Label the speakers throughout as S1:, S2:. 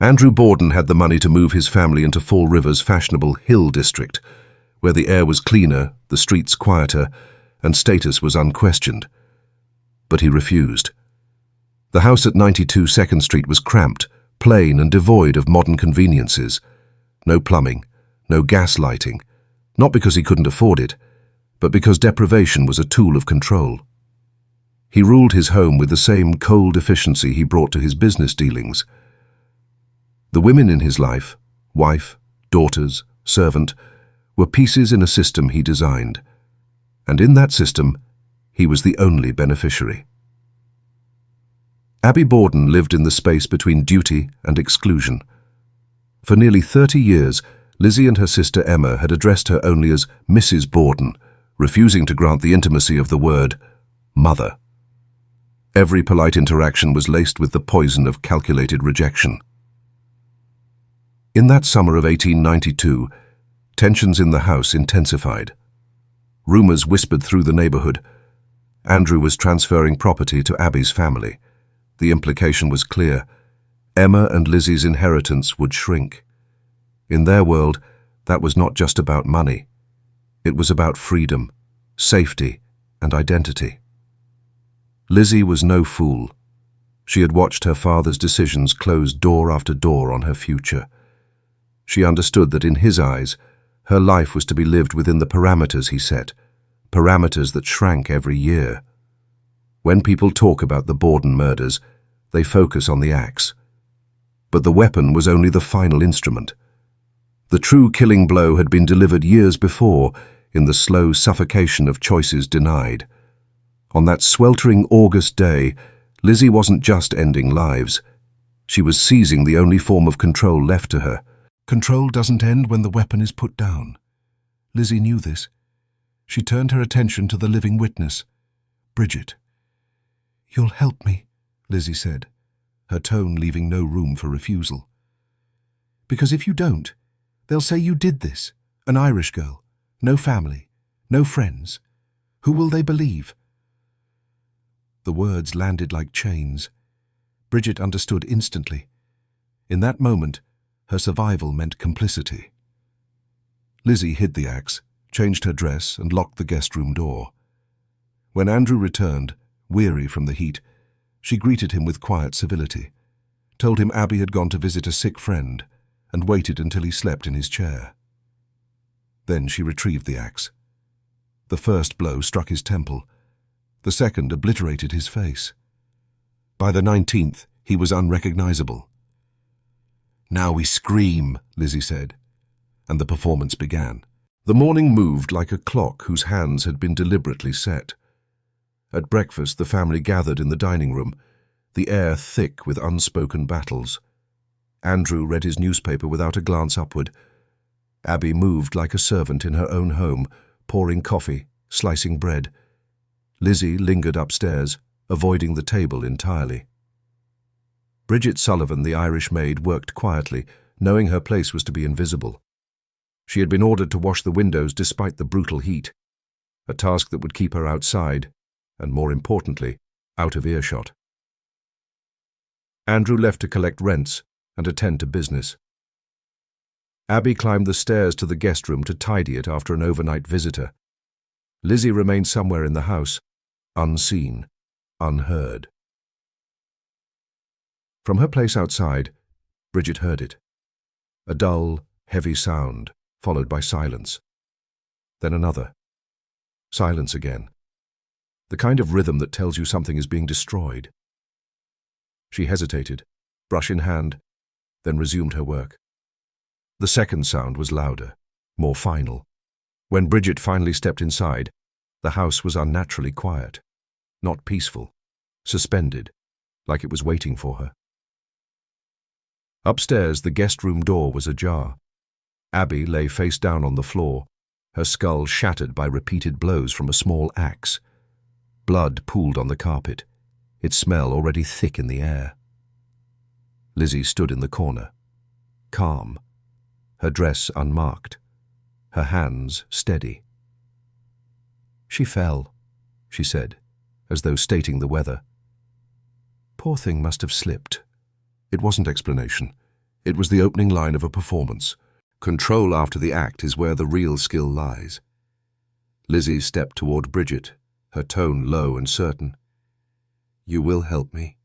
S1: Andrew Borden had the money to move his family into Fall River's fashionable Hill District, where the air was cleaner, the streets quieter, and status was unquestioned. But he refused. The house at 92 2nd Street was cramped, plain and devoid of modern conveniences. No plumbing, no gas lighting, not because he couldn't afford it, but because deprivation was a tool of control. He ruled his home with the same cold efficiency he brought to his business dealings. The women in his life, wife, daughters, servant, were pieces in a system he designed, and in that system, he was the only beneficiary. Abby Borden lived in the space between duty and exclusion. For nearly 30 years, Lizzie and her sister Emma had addressed her only as Mrs. Borden, refusing to grant the intimacy of the word mother. Every polite interaction was laced with the poison of calculated rejection. In that summer of 1892, tensions in the house intensified. Rumors whispered through the neighborhood. Andrew was transferring property to Abby's family. The implication was clear. Emma and Lizzie's inheritance would shrink. In their world, that was not just about money. It was about freedom, safety, and identity. Lizzie was no fool. She had watched her father's decisions close door after door on her future. She understood that in his eyes, her life was to be lived within the parameters he set, parameters that shrank every year. When people talk about the Borden murders, they focus on the axe. But the weapon was only the final instrument. The true killing blow had been delivered years before, in the slow suffocation of choices denied. On that sweltering August day, Lizzie wasn't just ending lives. She was seizing the only form of control left to her. Control doesn't end when the weapon is put down. Lizzie knew this. She turned her attention to the living witness, Bridget. "You'll help me," Lizzie said, her tone leaving no room for refusal. "Because if you don't, they'll say you did this, an Irish girl, no family, no friends. Who will they believe?" The words landed like chains. Bridget understood instantly. In that moment, her survival meant complicity. Lizzie hid the axe, changed her dress, and locked the guest room door. When Andrew returned, weary from the heat, she greeted him with quiet civility, told him Abby had gone to visit a sick friend, and waited until he slept in his chair. Then she retrieved the axe. The first blow struck his temple. The second obliterated his face. By the 19th, he was unrecognizable. "Now we scream," Lizzie said, and the performance began. The morning moved like a clock whose hands had been deliberately set. At breakfast, the family gathered in the dining room, the air thick with unspoken battles. Andrew read his newspaper without a glance upward. Abby moved like a servant in her own home, pouring coffee, slicing bread. Lizzie lingered upstairs, avoiding the table entirely. Bridget Sullivan, the Irish maid, worked quietly, knowing her place was to be invisible. She had been ordered to wash the windows despite the brutal heat, a task that would keep her outside, and more importantly, out of earshot. Andrew left to collect rents and attend to business. Abby climbed the stairs to the guest room to tidy it after an overnight visitor. Lizzie remained somewhere in the house, unseen, unheard. From her place outside, Bridget heard it. A dull, heavy sound, followed by silence. Then another. Silence again. The kind of rhythm that tells you something is being destroyed. She hesitated, brush in hand, then resumed her work. The second sound was louder, more final. When Bridget finally stepped inside, the house was unnaturally quiet, not peaceful, suspended, like it was waiting for her. Upstairs, the guest room door was ajar. Abby lay face down on the floor, her skull shattered by repeated blows from a small axe. Blood pooled on the carpet, its smell already thick in the air. Lizzie stood in the corner, calm, her dress unmarked, her hands steady. "She fell," she said, as though stating the weather. "Poor thing must have slipped." It wasn't explanation. It was the opening line of a performance. Control after the act is where the real skill lies. Lizzie stepped toward Bridget, her tone low and certain. "You will help me,"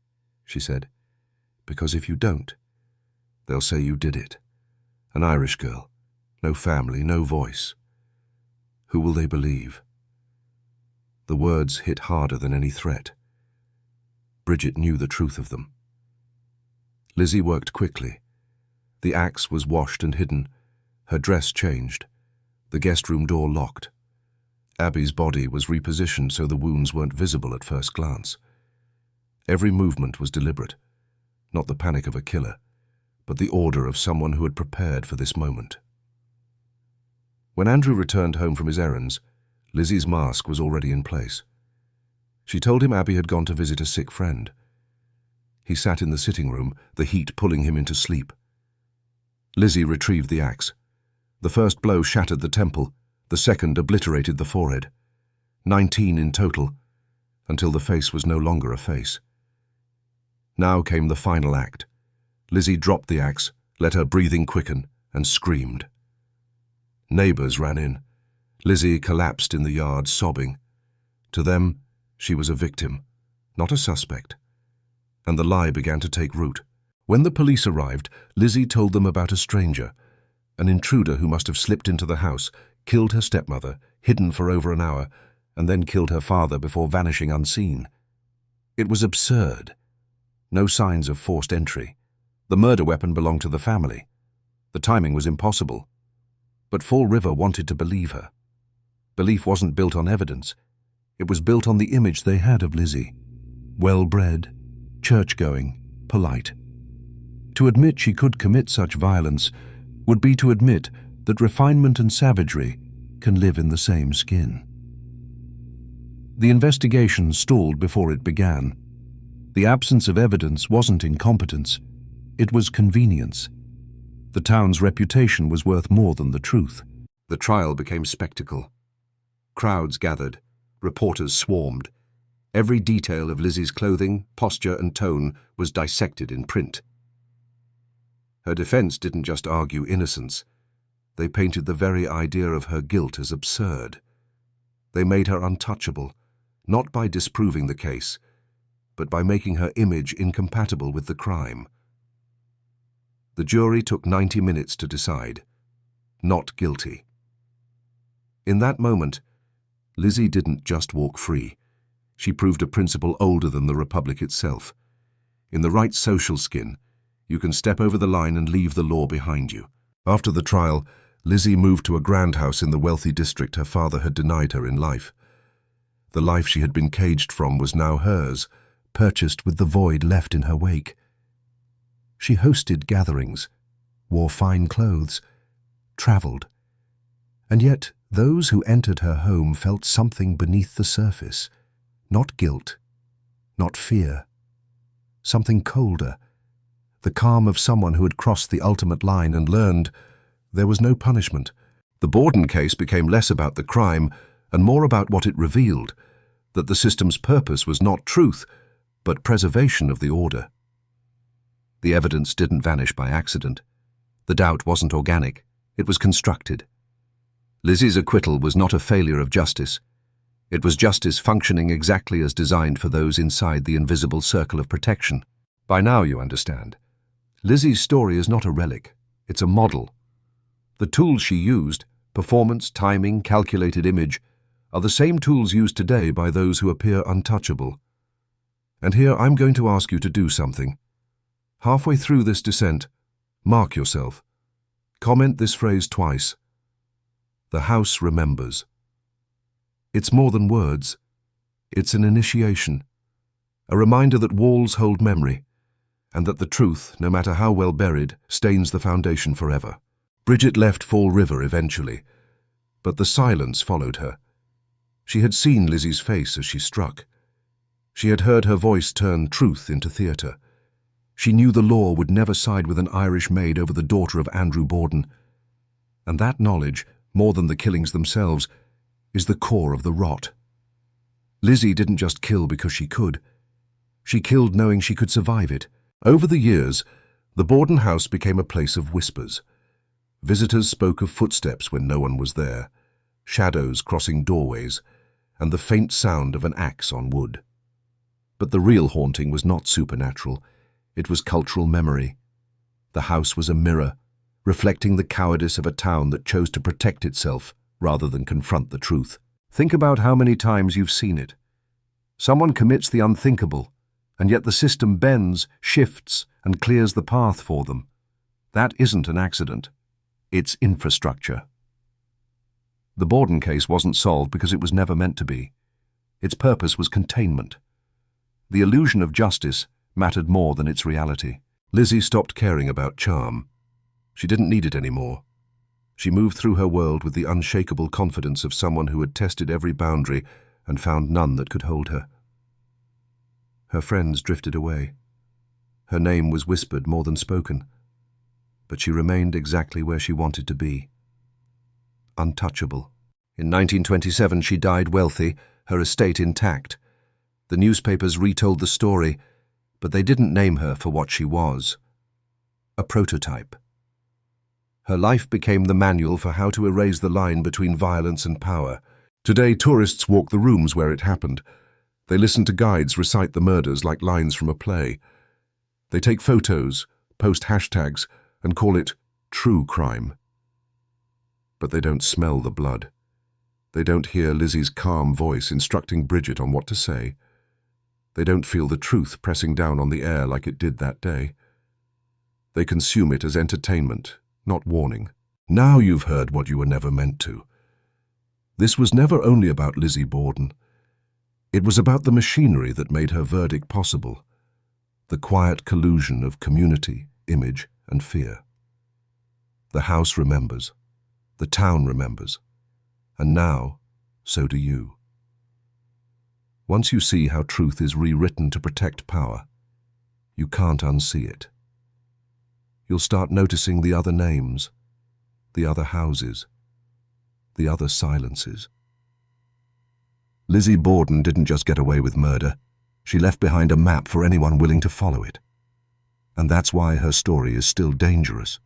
S1: she said, "because if you don't, they'll say you did it. An Irish girl, no family, no voice. Who will they believe?" The words hit harder than any threat. Bridget knew the truth of them. Lizzie worked quickly. The axe was washed and hidden, her dress changed, the guest room door locked. Abby's body was repositioned so the wounds weren't visible at first glance. Every movement was deliberate, not the panic of a killer, but the order of someone who had prepared for this moment. When Andrew returned home from his errands, Lizzie's mask was already in place. She told him Abby had gone to visit a sick friend. He sat in the sitting room, the heat pulling him into sleep. Lizzie retrieved the axe. The first blow shattered the temple, the second obliterated the forehead. 19 in total, until the face was no longer a face. Now came the final act. Lizzie dropped the axe, let her breathing quicken, and screamed. Neighbors ran in. Lizzie collapsed in the yard, sobbing. To them, she was a victim, not a suspect. And the lie began to take root. When the police arrived, Lizzie told them about a stranger, an intruder who must have slipped into the house, killed her stepmother, hidden for over an hour, and then killed her father before vanishing unseen. It was absurd. No signs of forced entry. The murder weapon belonged to the family. The timing was impossible. But Fall River wanted to believe her. Belief wasn't built on evidence. It was built on the image they had of Lizzie. Well-bred, church-going, polite. To admit she could commit such violence would be to admit that refinement and savagery can live in the same skin. The investigation stalled before it began. The absence of evidence wasn't incompetence, it was convenience. The town's reputation was worth more than the truth. The trial became spectacle. Crowds gathered, reporters swarmed. Every detail of Lizzie's clothing, posture, and tone was dissected in print. Her defense didn't just argue innocence. They painted the very idea of her guilt as absurd. They made her untouchable, not by disproving the case, but by making her image incompatible with the crime. The jury took 90 minutes to decide. Not guilty. In that moment, Lizzie didn't just walk free. She proved a principle older than the Republic itself. In the right social skin, you can step over the line and leave the law behind you. After the trial, Lizzie moved to a grand house in the wealthy district her father had denied her in life. The life she had been caged from was now hers, purchased with the void left in her wake. She hosted gatherings, wore fine clothes, travelled. And yet those who entered her home felt something beneath the surface. Not guilt, not fear. Something colder. The calm of someone who had crossed the ultimate line and learned there was no punishment. The Borden case became less about the crime and more about what it revealed, that the system's purpose was not truth, but preservation of the order. The evidence didn't vanish by accident. The doubt wasn't organic, it was constructed. Lizzie's acquittal was not a failure of justice. It was justice functioning exactly as designed for those inside the invisible circle of protection. By now you understand. Lizzie's story is not a relic, it's a model. The tools she used, performance, timing, calculated image, are the same tools used today by those who appear untouchable. And here I'm going to ask you to do something. Halfway through this descent, mark yourself. Comment this phrase twice. The house remembers. It's more than words. It's an initiation, a reminder that walls hold memory, and that the truth, no matter how well buried, stains the foundation forever. Bridget left Fall River eventually, but the silence followed her. She had seen Lizzie's face as she struck. She had heard her voice turn truth into theatre. She knew the law would never side with an Irish maid over the daughter of Andrew Borden. And that knowledge, more than the killings themselves, is the core of the rot. Lizzie didn't just kill because she could. She killed knowing she could survive it. Over the years, The Borden house became a place of whispers. Visitors spoke of footsteps when no one was there, shadows crossing doorways, and the faint sound of an axe on wood. But the real haunting was not supernatural. It was cultural memory. The house was a mirror, reflecting the cowardice of a town that chose to protect itself rather than confront the truth. Think about how many times you've seen it. Someone commits the unthinkable, and yet the system bends, shifts, and clears the path for them. That isn't an accident. It's infrastructure. The Borden case wasn't solved because it was never meant to be. Its purpose was containment. The illusion of justice mattered more than its reality. Lizzie stopped caring about charm. She didn't need it anymore. She moved through her world with the unshakable confidence of someone who had tested every boundary and found none that could hold her. Her friends drifted away. Her name was whispered more than spoken, but she remained exactly where she wanted to be. Untouchable. In 1927 she died wealthy, her estate intact. The newspapers retold the story, but they didn't name her for what she was. A prototype. Her life became the manual for how to erase the line between violence and power. Today tourists walk the rooms where it happened. They listen to guides recite the murders like lines from a play. They take photos, post hashtags, and call it true crime. But they don't smell the blood. They don't hear Lizzie's calm voice instructing Bridget on what to say. They don't feel the truth pressing down on the air like it did that day. They consume it as entertainment, not warning. Now you've heard what you were never meant to. This was never only about Lizzie Borden. It was about the machinery that made her verdict possible. The quiet collusion of community, image, and fear. The house remembers. The town remembers. And now, so do you. Once you see how truth is rewritten to protect power, you can't unsee it. You'll start noticing the other names, the other houses, the other silences. Lizzie Borden didn't just get away with murder. She left behind a map for anyone willing to follow it. And that's why her story is still dangerous.